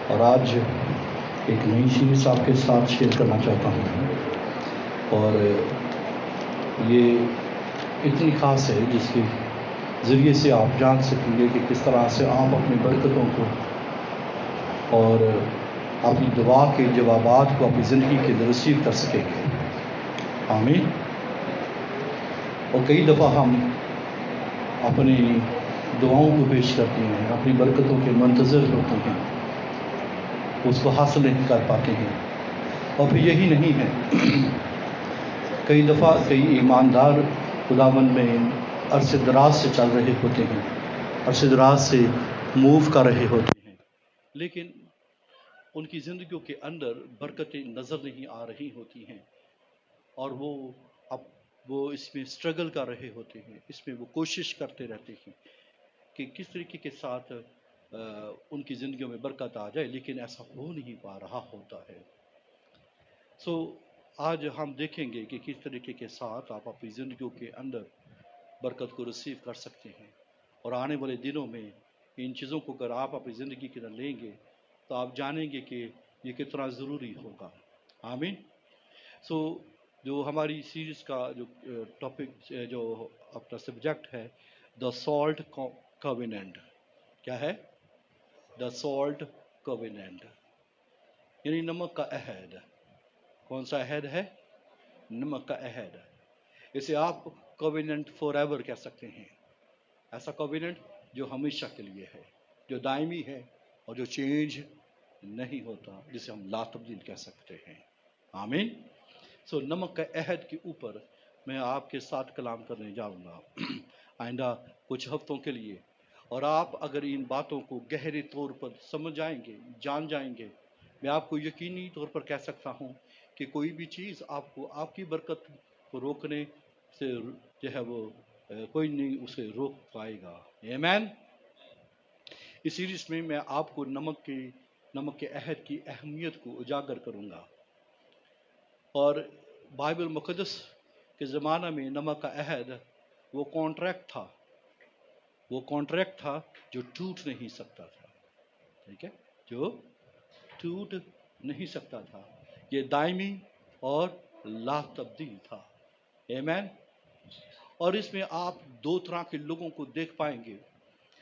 اور آج ایک نئی چیز آپ کے ساتھ شیئر کرنا چاہتا ہوں، اور یہ اتنی خاص ہے جس کے ذریعے سے آپ جان سکیں گے کہ کس طرح سے آپ اپنی برکتوں کو اور اپنی دعا کے جوابات کو اپنی زندگی کے اندر ریسیو کر سکیں گے۔ آمین۔ اور کئی دفعہ ہم اپنی دعاؤں کو پیش کرتے ہیں، اپنی برکتوں کے منتظر ہوتے ہیں، اس کو حاصل نہیں کر پاتے ہیں، اور پھر یہی نہیں ہے، کئی دفعہ کئی ایماندار خداوند میں عرصے دراز سے چل رہے ہوتے ہیں، عرصے دراز سے موو کر رہے ہوتے ہیں، لیکن ان کی زندگیوں کے اندر برکتیں نظر نہیں آ رہی ہوتی ہیں، اور وہ اس میں اسٹرگل کر رہے ہوتے ہیں، اس میں وہ کوشش کرتے رہتے ہیں کہ کس طریقے کے ساتھ ان کی زندگیوں میں برکت آ جائے، لیکن ایسا ہو نہیں پا رہا ہوتا ہے۔ آج ہم دیکھیں گے کہ کس طریقے کے ساتھ آپ اپنی زندگیوں کے اندر برکت کو ریسیو کر سکتے ہیں، اور آنے والے دنوں میں ان چیزوں کو اگر آپ اپنی زندگی کے اندر لیں گے تو آپ جانیں گے کہ یہ کتنا ضروری ہوگا۔ آمین۔ جو ہماری سیریز کا جو ٹاپک، جو اپنا سبجیکٹ ہے، دا سالٹ کووننٹ۔ کیا ہے؟ دا سالٹ کووننٹ، یعنی نمک کا عہد۔ کون سا عہد ہے؟ نمک کا عہد۔ اسے آپ کووننٹ فار ایور کہہ سکتے ہیں، ایسا کووننٹ جو ہمیشہ کے لیے ہے، جو دائمی ہے اور جو چینج نہیں ہوتا، جسے ہم لا تبدیل کہہ سکتے ہیں۔ آمین۔ نمک کا عہد کے اوپر میں آپ کے ساتھ کلام کرنے جاؤں گا آئندہ کچھ ہفتوں کے لیے، اور آپ اگر ان باتوں کو گہرے طور پر سمجھ جائیں گے، جان جائیں گے، میں آپ کو یقینی طور پر کہہ سکتا ہوں کہ کوئی بھی چیز آپ کو آپ کی برکت کو روکنے سے جو ہے وہ کوئی نہیں اسے روک پائے گا۔ آمین۔ اس سیریز میں آپ کو نمک کے عہد کی اہمیت کو اجاگر کروں گا، اور بائبل مقدس کے زمانہ میں نمک کا عہد وہ کانٹریکٹ تھا جو ٹوٹ نہیں سکتا تھا۔ ٹھیک ہے، جو ٹوٹ نہیں سکتا تھا، یہ دائمی اور لا تبدیل تھا۔ آمین۔ اور اس میں آپ دو طرح کے لوگوں کو دیکھ پائیں گے،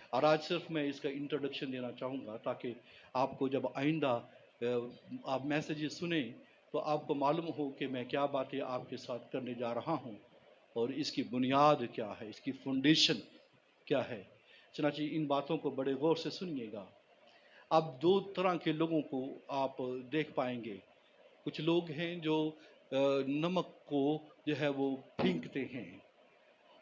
اور آج صرف میں اس کا انٹروڈکشن دینا چاہوں گا تاکہ آپ کو جب آئندہ آپ میسیجز سنیں تو آپ کو معلوم ہو کہ میں کیا باتیں آپ کے ساتھ کرنے جا رہا ہوں، اور اس کی بنیاد کیا ہے، اس کی فاؤنڈیشن کیا ہے۔ چنانچہ ان باتوں کو بڑے غور سے سنیے گا۔ اب دو طرح کے لوگوں کو آپ دیکھ پائیں گے۔ کچھ لوگ ہیں جو نمک کو جو ہے وہ پھینکتے ہیں،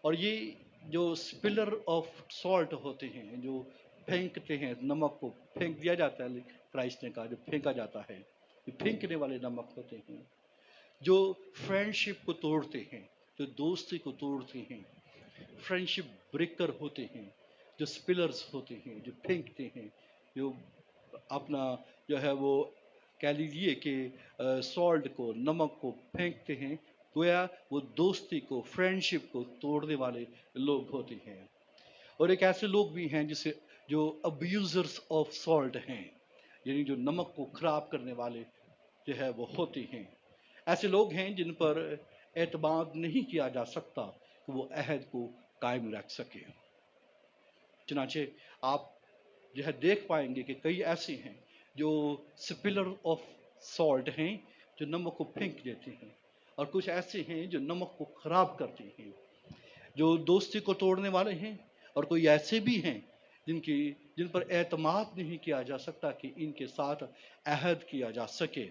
اور یہ جو اسپلر آف سالٹ ہوتے ہیں، جو پھینکتے ہیں، نمک کو پھینک دیا جاتا ہے، کرائسٹ نے کہا جو پھینکا جاتا ہے، یہ پھینکنے والے نمک ہوتے ہیں، جو فرینڈشپ کو توڑتے ہیں، جو دوستی کو توڑتے ہیں، فرینڈشپ بریکر ہوتے ہیں، جو اسپلرز ہوتے ہیں، جو پھینکتے ہیں، جو اپنا جو ہے وہ کہہ لیجیے کہ سالٹ کو، نمک کو پھینکتے ہیں، گویا وہ دوستی کو، فرینڈشپ کو توڑنے والے لوگ ہوتے ہیں۔ اور ایک ایسے لوگ بھی ہیں جو ابیوزرز آف سالٹ ہیں، یعنی جو نمک کو خراب کرنے والے جو ہے وہ ہوتے ہیں۔ ایسے لوگ ہیں جن پر اعتماد نہیں کیا جا سکتا کہ وہ عہد کو قائم رکھ سکے۔ چنانچہ آپ جو ہے دیکھ پائیں گے کہ کئی ایسے ہیں جو سپلر آف سالٹ ہیں، جو نمک کو پھینک دیتے ہیں، اور کچھ ایسے ہیں جو نمک کو خراب کرتے ہیں، جو دوستی کو توڑنے والے ہیں، اور کوئی ایسے بھی ہیں جن پر اعتماد نہیں کیا جا سکتا کہ ان کے ساتھ عہد کیا جا سکے،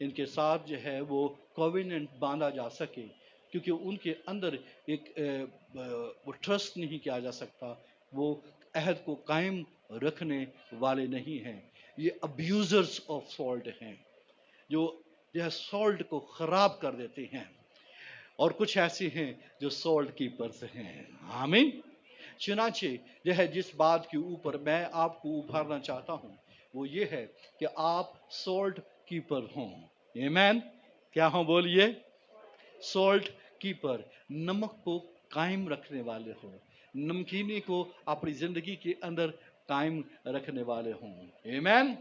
ان کے ساتھ جو ہے وہ کووننٹ باندھا جا سکے، کیونکہ ان کے اندر ایک وہ ٹرسٹ نہیں کیا جا سکتا، وہ عہد کو قائم رکھنے والے نہیں ہیں۔ یہ ابیوزرز آف سالٹ ہیں، جو ہے سالٹ کو خراب کر دیتے ہیں، اور کچھ ایسے ہیں جو سالٹ کیپرز ہیں۔ آمین۔ چنانچہ جو ہے جس بات کے اوپر میں آپ کو ابھارنا چاہتا ہوں وہ یہ ہے کہ آپ سالٹ کیپر ہوں۔ آمین۔ کیا ہوں بولیے؟ سالٹ کیپر، نمک کو قائم رکھنے والے ہوں، نمکینی کو اپنی زندگی کے اندر قائم رکھنے والے ہوں۔ آمین۔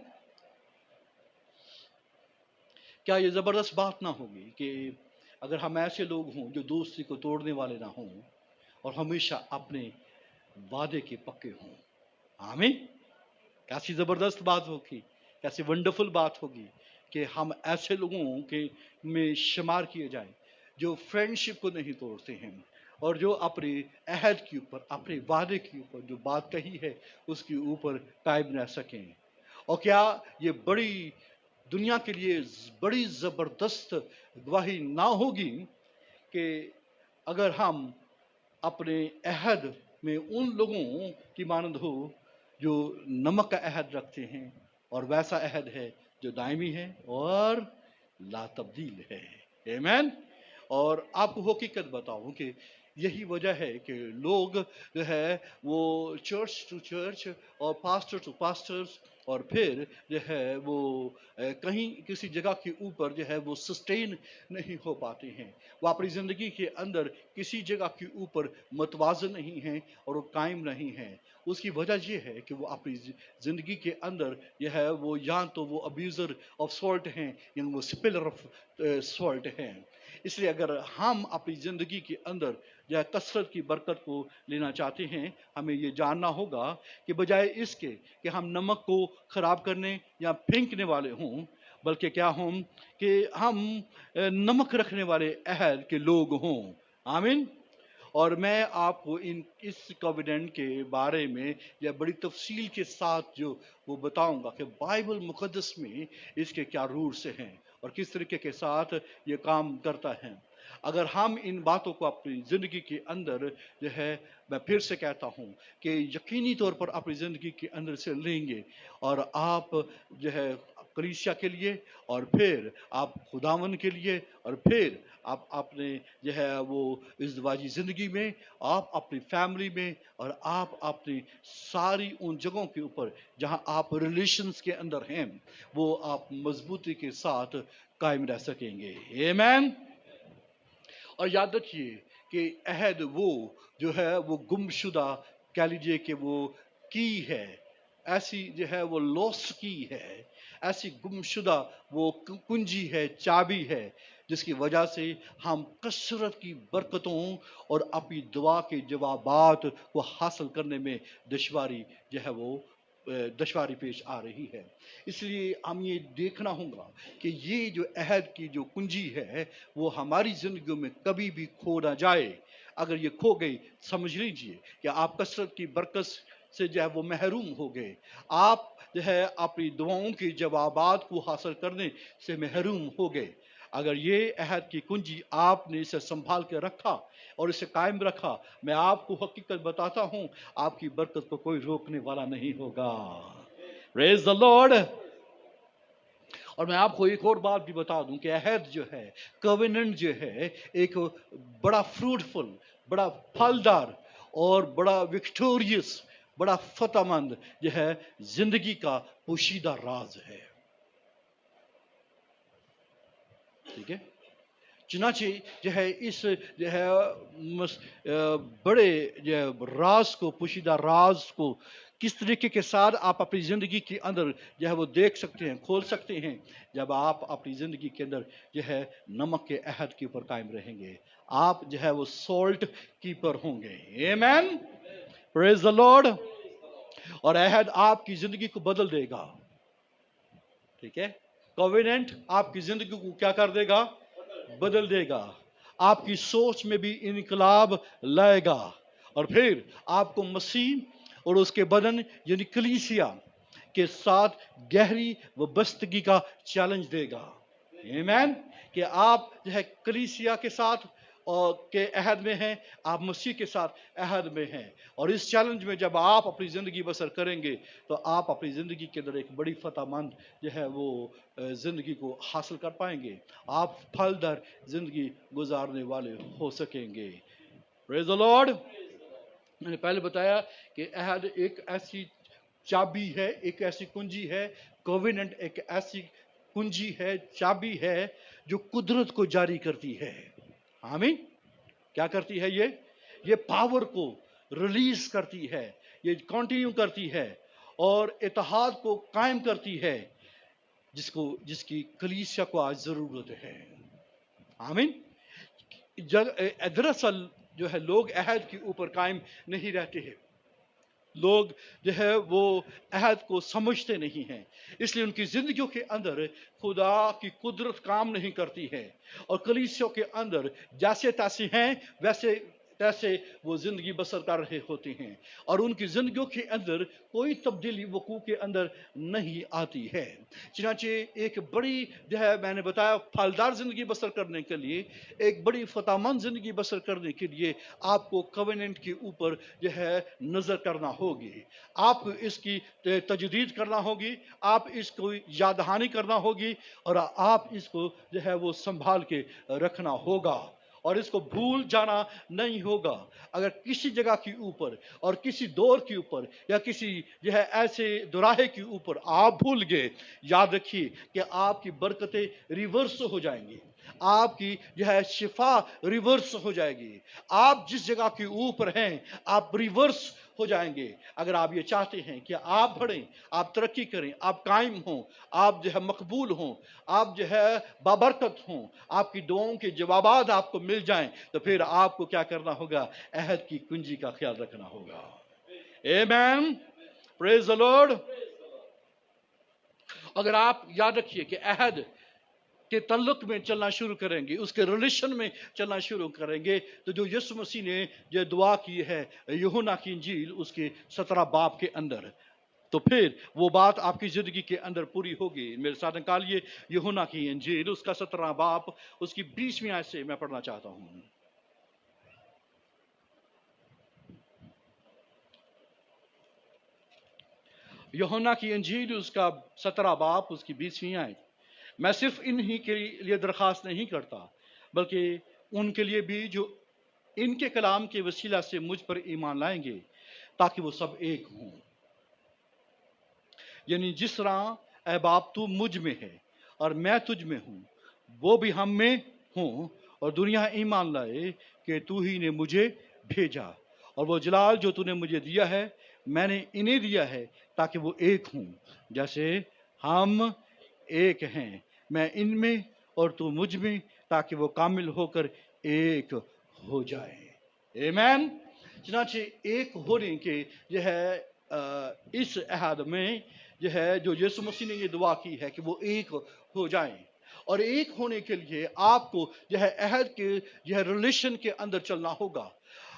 کیا یہ زبردست بات نہ ہوگی کہ اگر ہم ایسے لوگ ہوں جو دوستی کو توڑنے والے نہ ہوں اور ہمیشہ اپنے وعدے کے پکے ہوں؟ آمین. کیسی زبردست بات ہوگی، کیسی ونڈرفل بات ہوگی کہ ہم ایسے لوگوں کے میں شمار کیے جائیں جو فرینڈشپ کو نہیں توڑتے ہیں اور جو اپنے عہد کے اوپر، اپنے وعدے کے اوپر جو بات کہی ہے اس کے اوپر قائم رہ سکیں. اور کیا یہ بڑی دنیا کے لیے بڑی زبردست گواہی نہ ہوگی کہ اگر ہم اپنے عہد میں ان لوگوں کی مانند ہو جو نمک کا عہد رکھتے ہیں، اور ویسا عہد ہے جو دائمی ہے اور لا تبدیل ہے. آمین. اور آپ کو حقیقت بتاؤں کہ یہی وجہ ہے کہ لوگ جو ہے وہ چرچ ٹو چرچ اور پاسٹر ٹو پاسٹرز اور پھر جو ہے وہ کہیں کسی جگہ کے اوپر جو ہے وہ سسٹین نہیں ہو پاتے ہیں. وہ اپنی زندگی کے اندر کسی جگہ کے اوپر متوازن نہیں ہیں اور وہ قائم نہیں ہیں. اس کی وجہ یہ ہے کہ وہ اپنی زندگی کے اندر یہ ہے وہ یا تو وہ ابیوزر آف سالٹ ہیں یا وہ سپلر آف سالٹ ہیں. اس لیے اگر ہم اپنی زندگی کے اندر جو ہے کثرت کی برکت کو لینا چاہتے ہیں، ہمیں یہ جاننا ہوگا کہ بجائے اس کے کہ ہم نمک کو خراب کرنے یا پھینکنے والے ہوں، بلکہ کیا ہوں کہ ہم نمک رکھنے والے عہد کے لوگ ہوں. آمین. اور میں آپ کو اس کوویڈنٹ کے بارے میں یا بڑی تفصیل کے ساتھ جو وہ بتاؤں گا کہ بائبل مقدس میں اس کے کیا رولز ہیں اور کس طریقے کے ساتھ یہ کام کرتا ہے. اگر ہم ان باتوں کو اپنی زندگی کے اندر جو ہے، میں پھر سے کہتا ہوں کہ یقینی طور پر اپنی زندگی کے اندر سے لیں گے اور آپ جو ہے کلیسیا کے لیے اور پھر آپ خداوند کے لیے اور پھر آپ اپنے جو ہے وہ ازدواجی زندگی میں، آپ اپنی فیملی میں اور آپ اپنی ساری ان جگہوں کے اوپر جہاں آپ ریلیشنز کے اندر ہیں وہ آپ مضبوطی کے ساتھ قائم رہ سکیں گے. آمین. اور یاد رکھیے کہ عہد وہ جو ہے وہ گم شدہ کہہ لیجیے کہ وہ کی ہے، ایسی جو ہے وہ لوس کی ہے، ایسی گم شدہ وہ کنجی ہے، چابی ہے جس کی وجہ سے ہم کثرت کی برکتوں اور اپنی دعا کے جوابات کو حاصل کرنے میں دشواری جو ہے وہ دشواری پیش آ رہی ہے. اس لیے ہم یہ دیکھنا ہوگا کہ یہ جو عہد کی جو کنجی ہے وہ ہماری زندگیوں میں کبھی بھی کھو نہ جائے. اگر یہ کھو گئی سمجھ لیجئے کہ آپ کثرت کی برکت سے جو ہے وہ محروم ہو گئے، آپ جو ہے اپنی دعاؤں کے جوابات کو حاصل کرنے سے محروم ہو گئے. اگر یہ عہد کی کنجی آپ نے اسے سنبھال کے رکھا اور اسے قائم رکھا، میں آپ کو حقیقت بتاتا ہوں آپ کی برکت کو کوئی روکنے والا نہیں ہوگا. پریز دی لارڈ. اور میں آپ کو ایک اور بات بھی بتا دوں کہ عہد جو ہے، کووننٹ جو ہے، ایک بڑا فروٹفل، بڑا پھلدار اور بڑا وکٹوریس، بڑا فتح مند جو ہے زندگی کا پوشیدہ راز ہے. ٹھیک ہے. چنانچہ جو ہے اس جو ہے بڑے جو ہے راز کو، پوشیدہ راز کو کس طریقے کے ساتھ آپ اپنی زندگی کے اندر جو ہے وہ دیکھ سکتے ہیں، کھول سکتے ہیں، جب آپ اپنی زندگی کے اندر جو ہے نمک کے عہد کے اوپر قائم رہیں گے. آپ جو ہے وہ سالٹ کیپر ہوں گے. آمین. پریز دی لارڈ. اور عہد آپ کی زندگی کو بدل دے گا. ٹھیک ہے. کووننٹ آپ کی زندگی کو کیا کر دے گا؟ بدل دے گا. آپ کی سوچ میں بھی انقلاب لائے گا اور پھر آپ کو مسیح اور اس کے بدن یعنی کلیسیا کے ساتھ گہری وابستگی کا چیلنج دے گا. آمین. کہ آپ جو ہے کلیسیا کے ساتھ اور کے عہد میں ہیں، آپ مسیح کے ساتھ عہد میں ہیں. اور اس چیلنج میں جب آپ اپنی زندگی بسر کریں گے تو آپ اپنی زندگی کے اندر ایک بڑی فتح مند جو ہے وہ زندگی کو حاصل کر پائیں گے. آپ پھلدار زندگی گزارنے والے ہو سکیں گے. پریز دی لارڈ. میں نے پہلے بتایا کہ عہد ایک ایسی چابی ہے، ایک ایسی کنجی ہے. کووننٹ ایک ایسی کنجی ہے، چابی ہے جو قدرت کو جاری کرتی ہے. آمین. کیا کرتی ہے؟ یہ پاور کو ریلیز کرتی ہے، یہ کنٹینیو کرتی ہے اور اتحاد کو قائم کرتی ہے. جس کی کلیسیا کو آج ضرورت ہے. آمین. دراصل جو ہے لوگ عہد کے اوپر قائم نہیں رہتے ہیں. لوگ جو ہے وہ عہد کو سمجھتے نہیں ہیں، اس لیے ان کی زندگیوں کے اندر خدا کی قدرت کام نہیں کرتی ہے، اور کلیسیوں کے اندر جیسے تیسے ہیں ویسے تیسے وہ زندگی بسر کر رہے ہوتے ہیں، اور ان کی زندگیوں کے اندر کوئی تبدیلی وقوع کے اندر نہیں آتی ہے. چنانچہ ایک بڑی جو ہے میں نے بتایا پھلدار زندگی بسر کرنے کے لیے، ایک بڑی فتح مند زندگی بسر کرنے کے لیے آپ کو کووننٹ کے اوپر جو ہے نظر کرنا ہوگی، آپ اس کی تجدید کرنا ہوگی، آپ اس کو یاد دہانی کرنا ہوگی، اور آپ اس کو جو ہے وہ سنبھال کے رکھنا ہوگا، اور اس کو بھول جانا نہیں ہوگا. اگر کسی جگہ کے اوپر اور کسی دور کے اوپر یا کسی جو ہے ایسے دوراہے کے اوپر آپ بھول گئے، یاد رکھیے کہ آپ کی برکتیں ریورس ہو جائیں گی، آپ کی جو ہے شفا ریورس ہو جائے گی. آپ جس جگہ کے اوپر ہیں آپ ریورس ہو جائیں گے. اگر آپ یہ چاہتے ہیں کہ آپ بڑھیں، آپ ترقی کریں، آپ قائم ہوں، آپ جو ہے مقبول ہوں، آپ جو ہے بابرکت ہوں، آپ کی دعاؤں کے جوابات آپ کو مل جائیں، تو پھر آپ کو کیا کرنا ہوگا؟ عہد کی کنجی کا خیال رکھنا ہوگا. آمین. پریز دی لارڈ. اگر آپ یاد رکھیے کہ عہد کے تعلق میں چلنا شروع کریں گے، اس کے ریلیشن میں چلنا شروع کریں گے، تو جو یسوع مسیح نے جو دعا کی ہے یوحنا کی انجیل اس کے 17 باب کے اندر، تو پھر وہ بات آپ کی زندگی کے اندر پوری ہوگی. میرے ساتھ نکالیے یوحنا کی انجیل اس کا 17 باب اس کی 20ویں آیت سے میں پڑھنا چاہتا ہوں. یوحنا کی انجیل اس کا 17 باب اس کی 20ویں آیت. میں صرف انہی کے لیے درخواست نہیں کرتا بلکہ ان کے لیے بھی جو ان کے کلام کے وسیلہ سے مجھ پر ایمان لائیں گے، تاکہ وہ سب ایک ہوں. یعنی جس طرح اے باپ تو مجھ میں ہے اور میں تجھ میں ہوں، وہ بھی ہم میں ہوں، اور دنیا ایمان لائے کہ تو ہی نے مجھے بھیجا. اور وہ جلال جو تو نے مجھے دیا ہے میں نے انہیں دیا ہے تاکہ وہ ایک ہوں جیسے ہم ایک ہیں، میں ان میں اور تو مجھ میں، تاکہ وہ کامل ہو کر ایک ہو جائے. آمین. چنانچہ ایک ہونے کے جو ہے اس عہد میں جو ہے جو یسوع مسیح نے یہ دعا کی ہے کہ وہ ایک ہو جائیں، اور ایک ہونے کے لیے آپ کو جو ہے عہد کے جو ہے ریلیشن کے اندر چلنا ہوگا.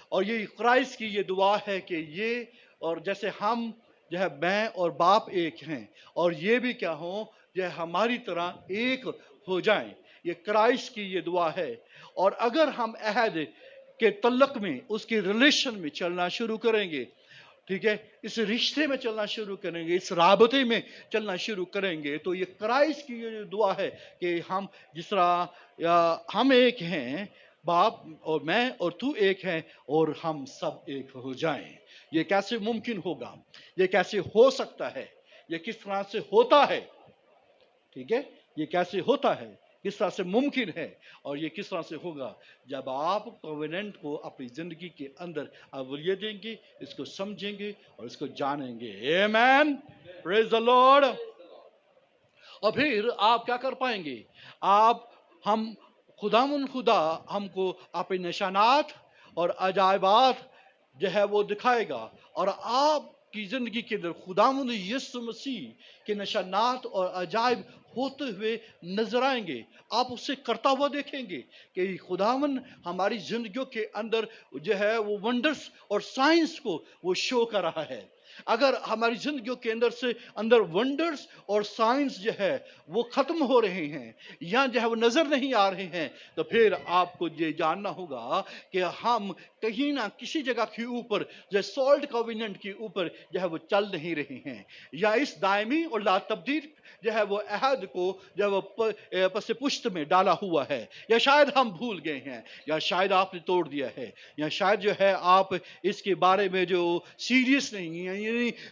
اور یہ کرائسٹ کی یہ دعا ہے کہ یہ اور جیسے ہم جو ہے میں اور باپ ایک ہیں، اور یہ بھی کیا ہوں جو ہے ہماری طرح ایک ہو جائیں. یہ کرائسٹ کی یہ دعا ہے. اور اگر ہم عہد کے تعلق میں اس کے ریلیشن میں چلنا شروع کریں گے، ٹھیک ہے، اس رشتے میں چلنا شروع کریں گے، اس رابطے میں چلنا شروع کریں گے، تو یہ کرائسٹ کی یہ دعا ہے کہ ہم جس طرح ہم ایک ہیں، باپ اور میں اور تو ایک ہیں، اور ہم سب ایک ہو جائیں. یہ کیسے ممکن ہوگا؟ یہ کیسے ہو سکتا ہے؟ یہ کس طرح سے ہوتا ہے؟ ٹھیک ہے، یہ کیسے ہوتا ہے، کس طرح سے ممکن ہے، اور یہ کس طرح سے ہوگا؟ جب آپ کووننٹ کو اپنی زندگی کے اندر اولویت دیں گے، اس کو سمجھیں گے اور اس کو جانیں گے. آمین. پریز دی لارڈ. اور پھر آپ کیا کر پائیں گے؟ ہم خدا ہم کو اپنے نشانات اور عجائبات جو ہے وہ دکھائے گا، اور آپ کی زندگی کے اندر خداوند یسوع مسیح کے نشانات اور عجائب ہوتے ہوئے نظر آئیں گے. آپ اسے کرتا ہوا دیکھیں گے کہ خداوند ہماری زندگیوں کے اندر جو ہے وہ ونڈرز اور سائنس کو وہ شو کر رہا ہے. اگر ہماری زندگیوں کے اندر ونڈرز اور سائنس جو ہے وہ ختم ہو رہے ہیں یا جو ہے وہ نظر نہیں آ رہے ہیں، تو پھر آپ کو یہ جاننا ہوگا کہ ہم کہیں نہ کسی جگہ کے اوپر جو سالٹ کووننٹ کے اوپر جو ہے وہ چل نہیں رہے ہیں، یا اس دائمی اور لا تبدیل جو ہے وہ عہد کو جو ہے وہ پس پشت میں ڈالا ہوا ہے، یا شاید ہم بھول گئے ہیں، یا شاید آپ نے توڑ دیا ہے، یا شاید جو ہے آپ اس کے بارے میں جو سیریس نہیں ہیں یعنی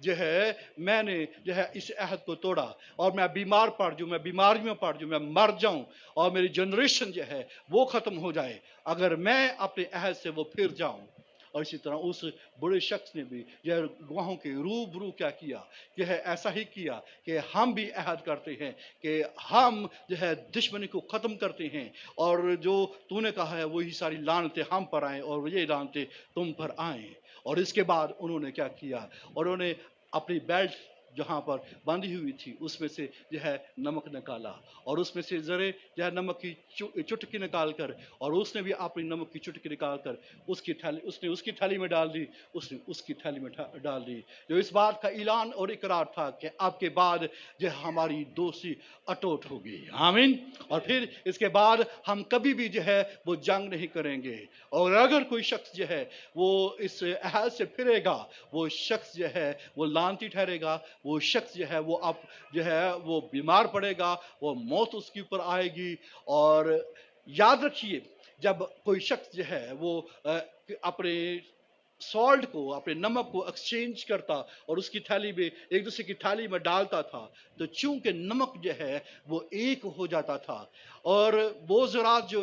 جو ہے میں نے جو ہے اس عہد کو توڑا اور میں بیمار پڑ جاؤں، میں بیماری میں پڑ جاؤں، میں مر جاؤں اور میری جنریشن جو ہے وہ ختم ہو جائے اگر میں اپنے عہد سے وہ پھر جاؤں۔ اور اسی طرح اس بڑے شخص نے بھی جو ہے گواہوں کے روبرو کیا کیا، جو ہے ایسا ہی کیا کہ ہم بھی عہد کرتے ہیں کہ ہم جو ہے دشمنی کو ختم کرتے ہیں، اور جو تو نے کہا ہے وہی ساری لعنتیں ہم پر آئیں اور یہ لعنتیں تم پر آئیں۔ اور اس کے بعد انہوں نے کیا کیا، اور انہوں نے اپنی بیلٹ جہاں پر باندھی ہوئی تھی اس میں سے جو ہے نمک نکالا، اور اس میں سے ذرے جو ہے نمک کی چٹکی نکال کر، اور اس نے بھی اپنی نمک کی چٹکی نکال کر اس نے اس کی تھیلی میں ڈال دی، اس نے اس کی تھیلی میں ڈال دی، جو اس بات کا اعلان اور اقرار تھا کہ اب کے بعد جو ہماری دوستی اٹوٹ ہوگی۔ آمین۔ اور پھر اس کے بعد ہم کبھی بھی جو ہے وہ جنگ نہیں کریں گے، اور اگر کوئی شخص جو ہے وہ اس عہد سے پھرے گا، وہ شخص جو ہے وہ لعنتی ٹھہرے گا، وہ شخص جو ہے وہ اب جو ہے وہ بیمار پڑے گا، وہ موت اس کے اوپر آئے گی۔ اور یاد رکھیے جب کوئی شخص جو ہے وہ اپنے سالٹ کو، اپنے نمک کو ایکسچینج کرتا اور اس کی تھیلی میں ایک دوسرے کی تھیلی میں ڈالتا تھا، تو چونکہ نمک جو ہے وہ ایک ہو جاتا تھا، اور وہ ذرات جو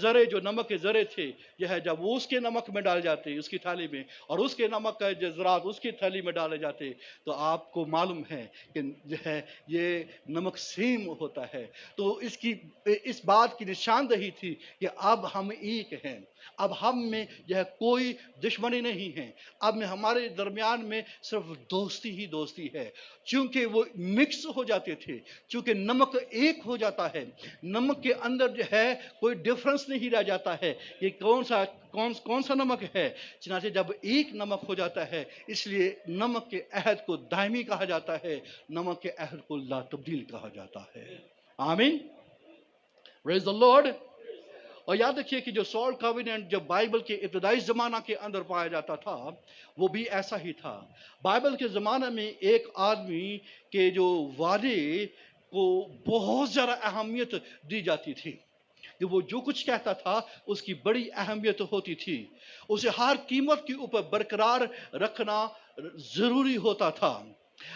ذرے جو نمک کے ذرے تھے جو ہے جب وہ اس کے نمک میں ڈال جاتے اس کی تھیلی میں، اور اس کے نمک کا جو ذرات اس کی تھیلی میں ڈالے جاتے، تو آپ کو معلوم ہے کہ جو ہے یہ نمک سیم ہوتا ہے۔ تو اس بات کی نشاندہی تھی کہ اب ہم ایک ہیں، اب ہم میں جو ہے کوئی دشمنی نہیں ہے، اب میں ہمارے درمیان میں صرف دوستی ہی دوستی ہے، چونکہ وہ مکس ہو جاتے تھے، چونکہ نمک ایک ہو جاتا ہے، نمک کے اندر جو ہے کوئی ڈفرنس نہیں رہ جاتا ہے کہ کون سا نمک ہے۔ چنانچہ جب ایک نمک ہو جاتا ہے، اس لیے نمک کے عہد کو دائمی کہا جاتا ہے، نمک کے عہد کو لا تبدیل کہا جاتا ہے۔ آمین۔ پریز دی لارڈ۔ اور یاد رکھیے کہ جو سالٹ کویننٹ جو بائبل کے ابتدائی زمانہ کے اندر پایا جاتا تھا وہ بھی ایسا ہی تھا۔ بائبل کے زمانہ میں ایک آدمی کے جو وعدے کو بہت زیادہ اہمیت دی جاتی تھی، کہ وہ جو کچھ کہتا تھا اس کی بڑی اہمیت ہوتی تھی، اسے ہر قیمت کے اوپر برقرار رکھنا ضروری ہوتا تھا۔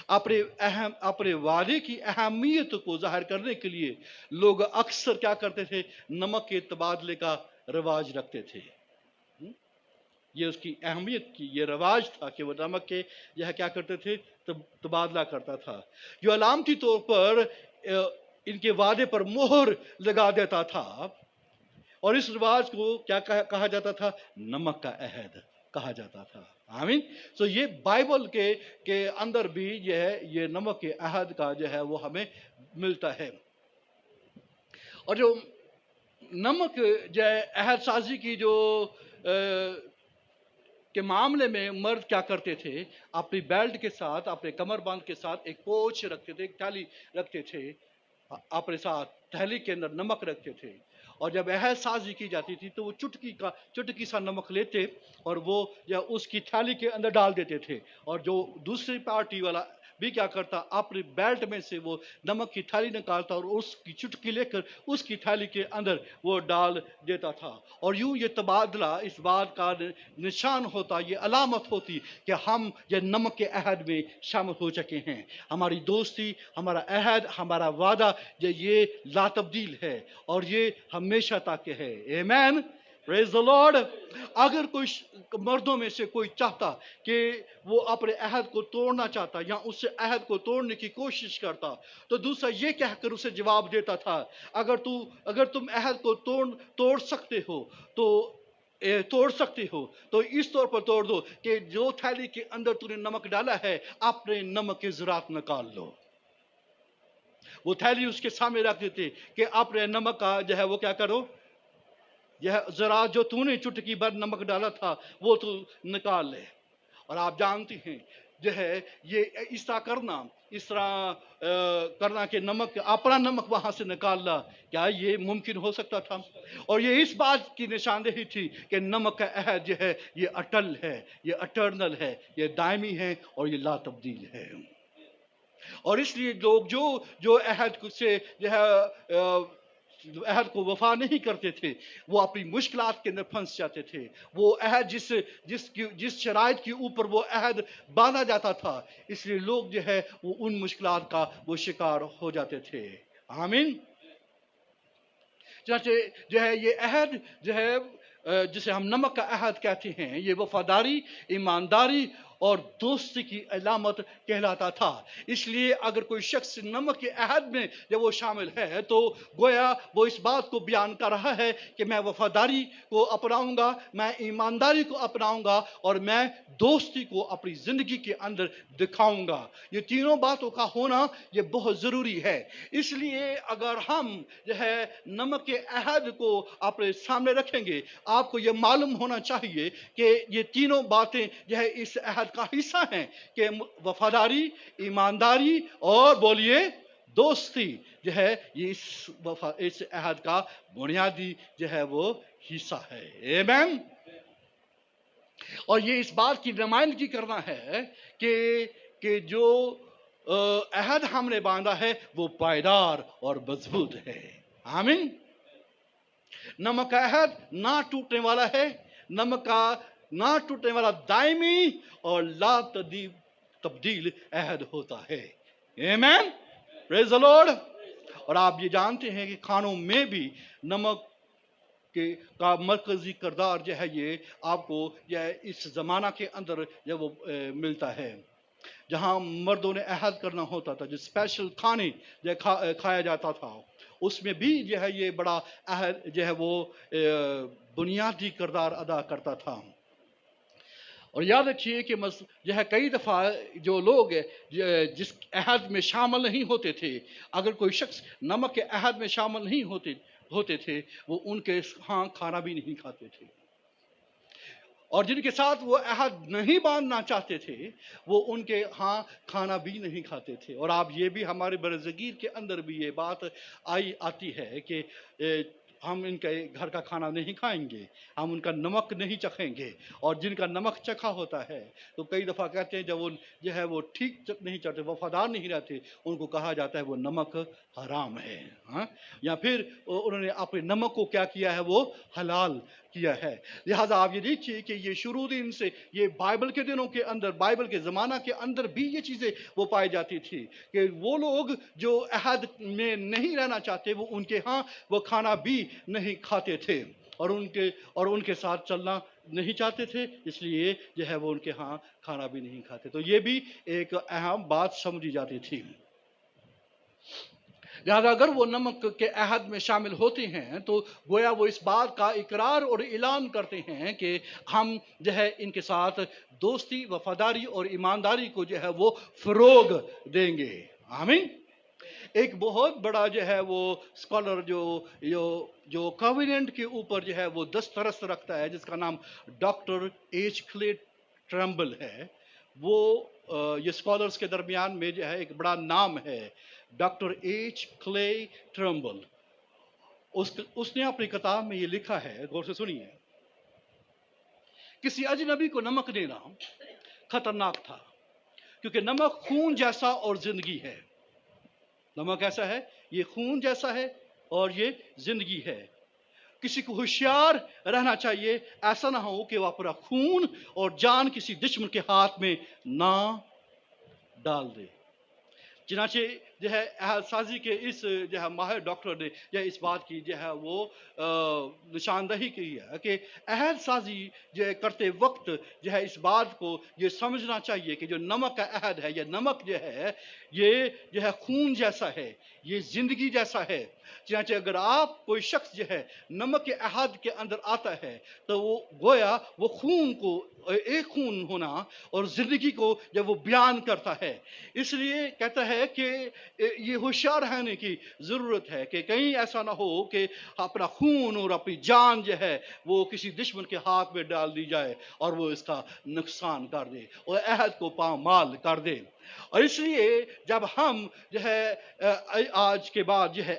اپنے وعدے کی اہمیت کو ظاہر کرنے کے لیے لوگ اکثر کیا کرتے تھے، نمک کے تبادلے کا رواج رکھتے تھے۔ یہ اس کی اہمیت کی یہ رواج تھا کہ وہ نمک کے یہ کیا کرتے تھے، تبادلہ کرتا تھا، جو علامتی طور پر ان کے وعدے پر مہر لگا دیتا تھا، اور اس رواج کو کیا کہا جاتا تھا، نمک کا عہد کہا جاتا تھا۔ آمین۔ سو یہ بائبل کے اندر بھی یہ ہے، یہ نمک کے عہد کا جو ہے وہ ہمیں ملتا ہے۔ اور جو نمک جو ہے عہد سازی کی جو کے معاملے میں مرد کیا کرتے تھے، اپنی بیلٹ کے ساتھ، اپنے کمر بند کے ساتھ ایک پوچھ رکھتے تھے، ایک تھیلی رکھتے تھے، اپنے ساتھ تھیلی کے اندر نمک رکھتے تھے، اور جب عہد سازی کی جاتی تھی تو وہ چٹکی سا نمک لیتے اور وہ اس کی تھیلی کے اندر ڈال دیتے تھے، اور جو دوسری پارٹی والا بھی کیا کرتا، اپنی بیلٹ میں سے وہ نمک کی تھیلی نکالتا اور اس کی چٹکی لے کر اس کی تھیلی کے اندر وہ ڈال دیتا تھا، اور یوں یہ تبادلہ اس بات کا نشان ہوتا، یہ علامت ہوتی کہ ہم یہ نمک کے عہد میں شامل ہو چکے ہیں، ہماری دوستی، ہمارا عہد، ہمارا وعدہ یہ لا تبدیل ہے اور یہ ہمیشہ تک ہے۔ آمین۔ پریز دی لارڈ۔ اگر کوئی مردوں میں سے کوئی چاہتا کہ وہ اپنے عہد کو توڑنا چاہتا یا اس سے عہد کو توڑنے کی کوشش کرتا، تو دوسرا یہ کہہ کر اسے جواب دیتا تھا، اگر تم عہد کو توڑ سکتے ہو تو اس طور پر توڑ دو کہ جو تھیلی کے اندر تو نے نمک ڈالا ہے اپنے نمک کے ذرات نکال لو۔ وہ تھیلی اس کے سامنے رکھ دیتے کہ اپنے نمک کا جو ہے وہ کیا کرو، یہ ذرا جو تو نے چٹکی بھر نمک ڈالا تھا وہ تو نکال لے۔ اور آپ جانتے ہیں جو ہے یہ اس طرح کرنا کہ اپنا نمک وہاں سے نکالنا، کیا یہ ممکن ہو سکتا تھا؟ اور یہ اس بات کی نشاندہی تھی کہ نمک کا عہد جو ہے یہ اٹل ہے، یہ اٹرنل ہے، یہ دائمی ہے اور یہ لا تبدیل ہے۔ اور اس لیے لوگ جو عہد سے جو ہے عہد کو وفا نہیں کرتے تھے، وہ اپنی مشکلات کے اندر پھنس جاتے تھے. وہ عہد جس شرائط کے اوپر وہ عہد باندھا جاتا تھا، اس لیے لوگ جو ہے وہ ان مشکلات کا وہ شکار ہو جاتے تھے. آمین. چنانچہ جو ہے یہ عہد جو ہے جسے ہم نمک کا عہد کہتے ہیں، یہ وفاداری، ایمانداری اور دوستی کی علامت کہلاتا تھا. اس لیے اگر کوئی شخص نمک کے عہد میں جب وہ شامل ہے تو گویا وہ اس بات کو بیان کر رہا ہے کہ میں وفاداری کو اپناؤں گا، میں ایمانداری کو اپناؤں گا، اور میں دوستی کو اپنی زندگی کے اندر دکھاؤں گا. یہ تینوں باتوں کا ہونا یہ بہت ضروری ہے. اس لیے اگر ہم جو ہے نمک کے عہد کو اپنے سامنے رکھیں گے، آپ کو یہ معلوم ہونا چاہیے کہ یہ تینوں باتیں جو ہے اس عہد کا حصہ ہیں، کہ وفاداری، ایمانداری اور بولیے دوستی جو ہے یہ اس عہد کا بنیادی جو ہے وہ حصہ ہے. آمین. اور یہ اس بات کی نمائندگی کرنا ہے کہ جو عہد ہم نے باندھا ہے وہ پائیدار اور مضبوط ہے. آمین. نمک کا عہد نہ ٹوٹنے والا ہے. نمک کا نہ ٹوٹنے والا دائمی اور لا تبدیل عہد ہوتا ہے. آمین. پریز دی لارڈ. اور آپ یہ جانتے ہیں کہ کھانوں میں بھی نمک کا مرکزی کردار جو ہے یہ آپ کو اس زمانہ کے اندر جب وہ ملتا ہے، جہاں مردوں نے عہد کرنا ہوتا تھا، جو اسپیشل کھانے جو کھایا جاتا تھا، اس میں بھی جو ہے یہ بڑا عہد جو ہے وہ بنیادی کردار ادا کرتا تھا. اور یاد رکھیے کہ جو ہے کئی دفعہ جو لوگ جس عہد میں شامل نہیں ہوتے تھے، اگر کوئی شخص نمک کے عہد میں شامل نہیں ہوتے تھے، وہ ان کے ہاں کھانا بھی نہیں کھاتے تھے. اور جن کے ساتھ وہ عہد نہیں باندھنا چاہتے تھے، وہ ان کے ہاں کھانا بھی نہیں کھاتے تھے. اور آپ یہ بھی ہمارے برصغیر کے اندر بھی یہ بات آتی ہے کہ ہم ان کے گھر کا کھانا نہیں کھائیں گے، ہم ان کا نمک نہیں چکھیں گے. اور جن کا نمک چکھا ہوتا ہے تو کئی دفعہ کہتے ہیں جب وہ جو ہے وہ ٹھیک نہیں چلتے، وفادار نہیں رہتے، ان کو کہا جاتا ہے وہ نمک حرام ہے. یا پھر انہوں نے اپنے نمک کو کیا کیا ہے، وہ حلال کیا ہے. لہٰذا آپ یہ دیکھیے کہ یہ شروع دن سے یہ بائبل کے دنوں کے اندر، بائبل کے زمانہ کے اندر بھی یہ چیزیں وہ پائی جاتی تھی کہ وہ لوگ جو عہد میں نہیں رہنا چاہتے، وہ ان کے ہاں وہ کھانا بھی نہیں کھاتے تھے، اور ان کے ساتھ چلنا نہیں چاہتے تھے، اس لیے جو ہے وہ ان کے ہاں کھانا بھی نہیں کھاتے. تو یہ بھی ایک اہم بات سمجھی جاتی تھی. لہذا اگر وہ نمک کے عہد میں شامل ہوتے ہیں تو گویا وہ اس بات کا اقرار اور اعلان کرتے ہیں کہ ہم جو ہے ان کے ساتھ دوستی، وفاداری اور ایمانداری کو جو ہے وہ فروغ دیں گے. آمین. ایک بہت بڑا جو ہے وہ اسکالر جو کویننٹ کے اوپر جو ہے وہ دسترس رکھتا ہے، جس کا نام ڈاکٹر ایچ کلے ٹرمبل ہے، وہ یہ اسکالرس کے درمیان میں جو ہے ایک بڑا نام ہے، ڈاکٹر ایچ کلے ٹرمبل. اس نے اپنی کتاب میں یہ لکھا ہے، غور سے سنیے. کسی اجنبی کو نمک دینا خطرناک تھا، کیونکہ نمک خون جیسا اور زندگی ہے. نمک ایسا ہے، یہ خون جیسا ہے اور یہ زندگی ہے. کسی کو ہوشیار رہنا چاہیے، ایسا نہ ہو کہ وہ اپنا خون اور جان کسی دشمن کے ہاتھ میں نہ ڈال دے. چنانچہ جو ہے عہد سازی کے اس جو ہے ماہر ڈاکٹر نے جو اس بات کی جو ہے وہ نشاندہی کی ہے کہ عہد سازی جو ہے کرتے وقت جو ہے اس بات کو یہ سمجھنا چاہیے کہ جو نمک کا عہد ہے، یہ نمک جو ہے یہ جو ہے خون جیسا ہے، یہ زندگی جیسا ہے. چنانچہ اگر آپ کوئی شخص جو ہے نمک کے عہد کے اندر آتا ہے تو وہ گویا وہ خون کو ایک خون ہونا اور زندگی کو جب وہ بیان کرتا ہے. اس لیے کہتا ہے کہ یہ ہوشیار رہنے کی ضرورت ہے کہ کہیں ایسا نہ ہو کہ اپنا خون اور اپنی جان جو ہے وہ کسی دشمن کے ہاتھ میں ڈال دی جائے اور وہ اس کا نقصان کر دے اور عہد کو پامال کر دے. اور اس لیے جب ہم جو ہے آج کے بعد جو ہے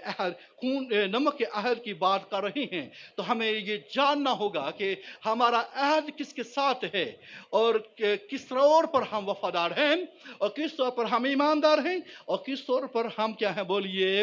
نمک کے عہد کی بات کر رہے ہیں تو ہمیں یہ جاننا ہوگا کہ ہمارا عہد کس کے ساتھ ہے اور کس طور پر ہم وفادار ہیں اور کس طور پر ہم ایماندار ہیں اور کس طور پر ہم کیا ہیں بولیے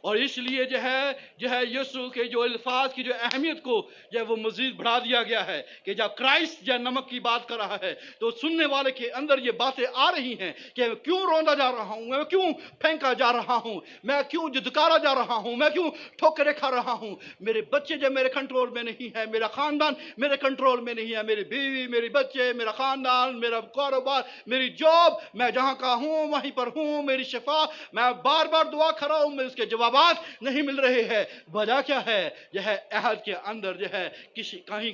اور اس لیے جو ہے یسوع کے جو الفاظ کی جو اہمیت کو جو ہے وہ مزید بڑھا دیا گیا ہے کہ جب کرائسٹ جو نمک کی بات کر رہا ہے تو سننے والے کے اندر یہ باتیں آ رہی ہیں کہ کیوں روندا جا رہا ہوں، میں کیوں پھینکا جا رہا ہوں، میں کیوں دھتکارا جا رہا ہوں، میں کیوں ٹھوکریں کھا رہا ہوں، میرے بچے جو میرے کنٹرول میں نہیں ہے، میرا خاندان میرے کنٹرول میں نہیں ہے، میری بیوی، میری بچے، میرا خاندان، میرا کاروبار، میری جاب، میں جہاں کا ہوں وہیں پر ہوں، میری شفا، میں بار بار دعا کر رہا ہوں، میں اس کے جوابات نہیں مل رہے ہیں۔ وجہ کیا ہے؟ جو ہے عہد کے اندر جو ہے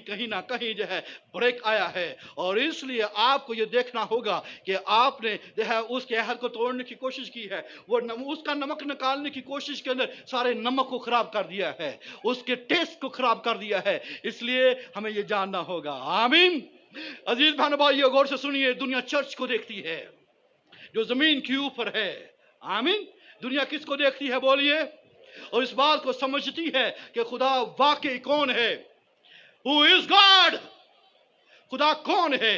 کہیں نہ کہیں جو ہے بریک آیا ہے، اور اس لیے آپ کو یہ دیکھنا ہوگا کہ آپ نے جو ہے اس کے عہد کو توڑنے کی کوشش کی ہے، وہ اس کا نمک نکالنے کی کوشش کے اندر سارے نمک کو خراب کر دیا ہے، اس کے ٹیسٹ کو خراب کر دیا ہے۔ اس لیے ہمیں یہ جاننا ہوگا۔ آمین۔ عزیز بہن بھائیو، غور سے سنیے، دنیا چرچ کو دیکھتی ہے جو زمین کے اوپر ہے۔ آمین۔ دنیا کس کو دیکھتی ہے بولیے؟ اور اس بات کو سمجھتی ہے کہ خدا واقعی کون ہے۔ Who is God؟ خدا کون ہے؟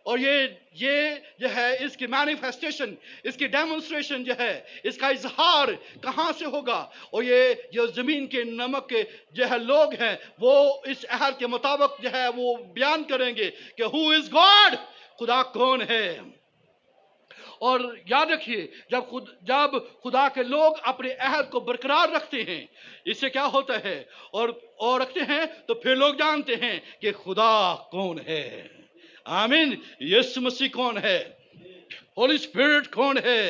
اور یہ جو ہے اس کی مینیفیسٹیشن، اس کی ڈیمونسٹریشن جو ہے، اس کا اظہار کہاں سے ہوگا؟ اور یہ جو زمین کے نمک کے جو ہے لوگ ہیں وہ اس عہد کے مطابق جو ہے وہ بیان کریں گے کہ Who is God؟ خدا کون ہے؟ اور یاد رکھیے، جب خدا کے لوگ اپنے عہد کو برقرار رکھتے ہیں، اس سے کیا ہوتا ہے؟ اور رکھتے ہیں تو پھر لوگ جانتے ہیں کہ خدا کون ہے۔ آمین۔ یسوع مسیح کون ہے؟ ہولی اسپرٹ کون ہے؟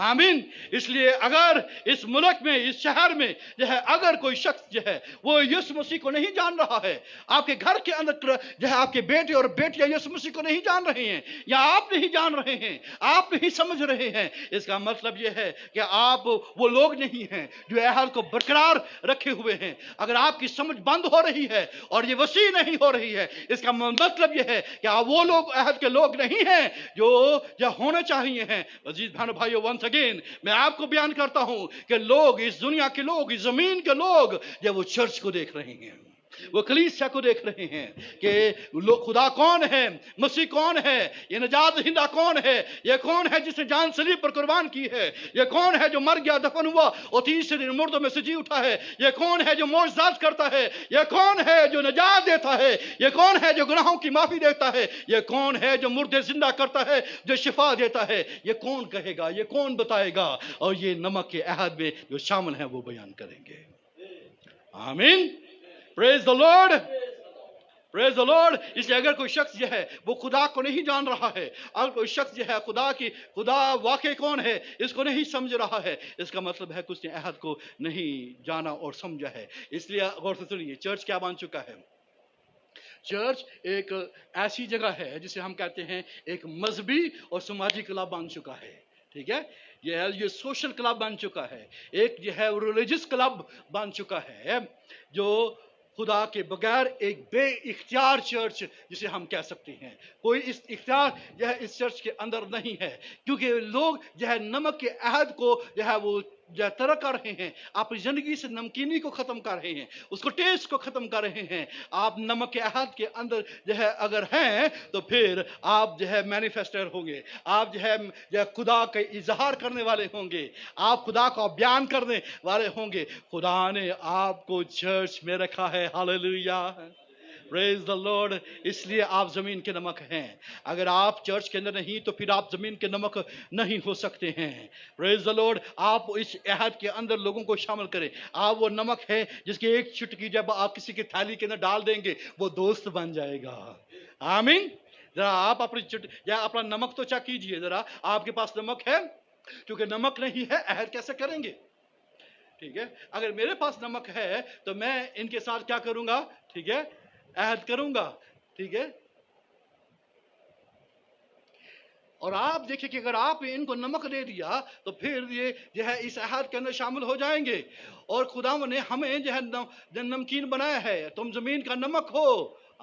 آمین۔ اس لیے اگر اس ملک میں، اس شہر میں جو ہے اگر کوئی شخص جو ہے وہ یسوع مسیح کو نہیں جان رہا ہے، آپ کے گھر کے اندر جو ہے آپ کے بیٹے اور بیٹیاں یسوع مسیح کو نہیں جان رہے ہیں، یا آپ نہیں جان رہے ہیں، آپ نہیں سمجھ رہے ہیں، اس کا مطلب یہ ہے کہ آپ وہ لوگ نہیں ہیں جو عہد کو برقرار رکھے ہوئے ہیں۔ اگر آپ کی سمجھ بند ہو رہی ہے اور یہ وسیع نہیں ہو رہی ہے، اس کا مطلب یہ ہے کہ آپ وہ لوگ عہد کے لوگ نہیں ہیں جو ہونے چاہیے ہیں۔ عزیز بہنوں بھائیو، ونس اگین میں آپ کو بیان کرتا ہوں کہ لوگ، اس دنیا کے لوگ، اس زمین کے لوگ جب وہ چرچ کو دیکھ رہے ہیں، وہ کلیسیا کو دیکھ رہے ہیں کہ خدا کون ہے، مسیح کون ہے، یہ نجات دہندہ کون ہے، یہ کون ہے جس نے جان صلیب پر قربان کی ہے، یہ کون ہے جو مر گیا، دفن ہوا اور تیسرے دن مردوں میں سے جی اٹھا ہے، یہ کون ہے جو معجزات کرتا ہے، یہ کون ہے جو نجات دیتا ہے، یہ کون ہے جو گناہوں کی معافی دیتا ہے، یہ کون ہے جو مردے زندہ کرتا ہے، جو شفا دیتا ہے، یہ کون کہے گا، یہ کون بتائے گا؟ اور یہ نمک کے عہد میں جو شامل ہیں وہ بیان کریں گے۔ آمین۔ پریز دا لارڈ، پریز دا لارڈ۔ اس لیے اگر کوئی شخص جو ہے وہ خدا کو نہیں جان رہا ہے، اگر کوئی شخص جو ہے خدا واقعی کون ہے اس کو نہیں سمجھ رہا ہے، اس کا مطلب ہے کہ اس نے عہد کو نہیں جانا اور سمجھا ہے۔ اس لیے غور سے سنیے، چرچ کیا بن چکا ہے؟ چرچ ایک ایسی جگہ ہے جسے ہم کہتے ہیں ایک مذہبی اور سماجی کلب بن چکا ہے۔ ٹھیک ہے، یہ سوشل کلب بن چکا ہے، ایک جو ہے ریلیجس کلب بن چکا ہے، جو خدا کے بغیر ایک بے اختیار چرچ جسے ہم کہہ سکتے ہیں۔ کوئی اس اختیار جو ہے اس چرچ کے اندر نہیں ہے، کیونکہ لوگ جو ہے نمک کے عہد کو جو ہے وہ ترک کر رہے ہیں، اپنی زندگی سے نمکینی کو ختم کر رہے ہیں، اس کو ٹیسٹ کو ختم کر رہے ہیں۔ آپ نمک کے عہد کے اندر جو ہے اگر ہیں تو پھر آپ جو ہے مینیفیسٹر ہوں گے، آپ جو ہے خدا کا اظہار کرنے والے ہوں گے، آپ خدا کو بیان کرنے والے ہوں گے۔ خدا نے آپ کو چرچ میں رکھا ہے۔ ہاللیلویا، پریز دا لارڈ۔ اس لیے آپ زمین کے نمک ہیں۔ اگر آپ چرچ کے اندر نہیں تو پھر آپ زمین کے نمک نہیں ہو سکتے ہیں۔ پریز دا لارڈ۔ آپ اس عہد کے اندر لوگوں کو شامل کریں۔ آپ وہ نمک ہے جس کی ایک چٹکی جب آپ کسی کی تھیلی کے اندر ڈال دیں گے وہ دوست بن جائے گا۔ آمین۔ ذرا آپ اپنا نمک تو چیک کیجئے، ذرا آپ کے پاس نمک ہے؟ کیونکہ نمک نہیں ہے عہد کیسے کریں گے؟ ٹھیک ہے، اگر میرے پاس نمک ہے تو میں ان کے ساتھ کیا کروں گا؟ ٹھیک ہے، عہد کروں گا۔ ٹھیک ہے، اور آپ دیکھیں کہ اگر آپ ان کو نمک دے دیا تو پھر یہ جو ہے اس عہد کے اندر شامل ہو جائیں گے۔ اور خدا نے ہمیں جو ہے نمکین بنایا ہے، تم زمین کا نمک ہو۔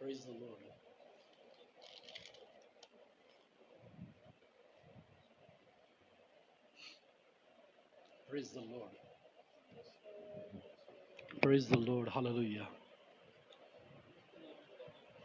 Praise the Lord. Praise the Lord. Praise the Lord. Hallelujah.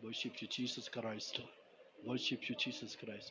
Worship you Jesus Christ. Worship you Jesus Christ.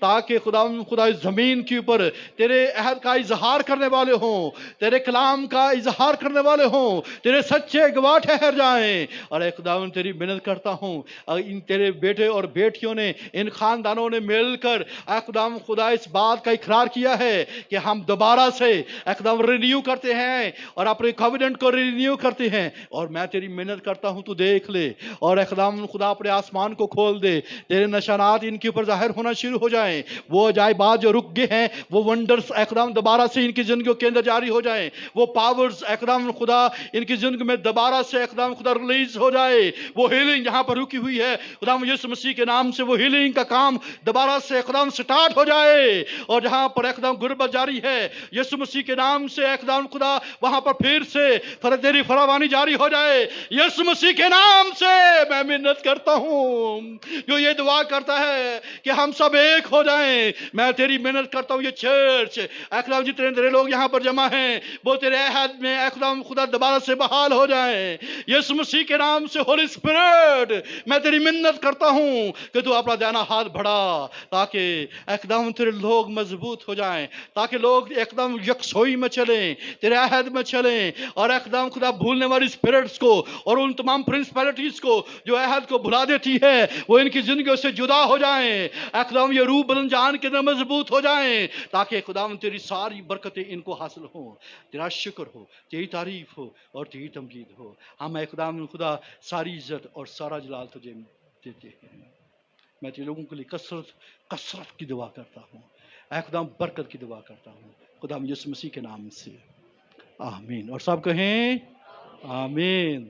تاکہ خدا اس زمین کے اوپر تیرے عہد کا اظہار کرنے والے ہوں، تیرے کلام کا اظہار کرنے والے ہوں، تیرے سچے گواہ ٹھہر جائیں۔ اور اے خداوند تیری منت کرتا ہوں، ان تیرے بیٹے اور بیٹیوں نے، ان خاندانوں نے مل کر اے خداوند خدا اس بات کا اقرار کیا ہے کہ ہم دوبارہ سے اے خداوند رینیو کرتے ہیں اور اپنے کووننٹ کو رینیو کرتے ہیں۔ اور میں تیری منت کرتا ہوں تو دیکھ لے، اور اے خداوند خدا اپنے آسمان کو کھول دے، تیرے نشانات ان کے اوپر ظاہر ہونا شروع ہو جائیں، وہ عجائبات جو رک گئے ہیں وہ ونڈرز اے خداوند دوبارہ سے ان کی زندگیوں کے اندر جاری ہو جائیں، وہ پاورز اے خداوند خدا ان کی زندگی میں دوبارہ سے اے خداوند خدا ریلیز ہو جائے، وہ ہیلنگ جہاں پر رکی ہوئی ہے خداوند یسوع مسیح کے نام سے وہ ہیلنگ کا کام دوبارہ سے اے خداوند سٹارٹ ہو جائے، اور جہاں پر اے خداوند غربت جاری ہے یسوع مسیح کے نام سے اے خداوند خدا وہاں پر پھر سے تیری فراوانی جاری ہو جائے یسوع مسیح کے نام سے۔ میں منت کرتا ہوں جو یہ دعا کرتا ہے کہ ہم سب ایک ہو جائیں، میں تیری منت کرتا ہوں یہ چرچ اے خداوند جتنے تیرے لوگ یہاں پر جمع ہیں وہ تیرے عہد میں اے خداوند خدا دوبارہ سے بحال ہو جائیں یسوع مسیح کے نام سے۔ ہولی اسپرٹ میں تیری منت کرتا ہوں کہ تو اپنا دائنا ہاتھ بڑھا تاکہ اے خداوند تیرے لوگ مضبوط ہو جائیں، تاکہ لوگ ایک دم یکسوئی میں چلیں، تیرے عہد میں چلیں، اور اے خداوند خدا بھولنے والی اسپرٹس کو اور ان تمام پرنسپلٹیز کو جو عہد کو بھلا دیتی ہے وہ ان کی زندگیوں سے جدا ہو جائیں، اے خداوند یہ روح بلند جان کے اندر مضبوط ہو جائیں تاکہ خداوند تیری ساری برکتیں ان کو حاصل ہوں۔ تیرا شکر ہو، تیری تعریف ہو اور تیری تمجید ہو۔ ہم اے خداوند خدا ساری عزت اور سارا جلال تجھے دیتے ہیں۔ میں تیرے لوگوں کے لیے کثرت کی دعا کرتا ہوں، اے خدا برکت کی دعا کرتا ہوں خدا یسوع مسیح کے نام سے، آمین۔ اور سب کہیں آمین۔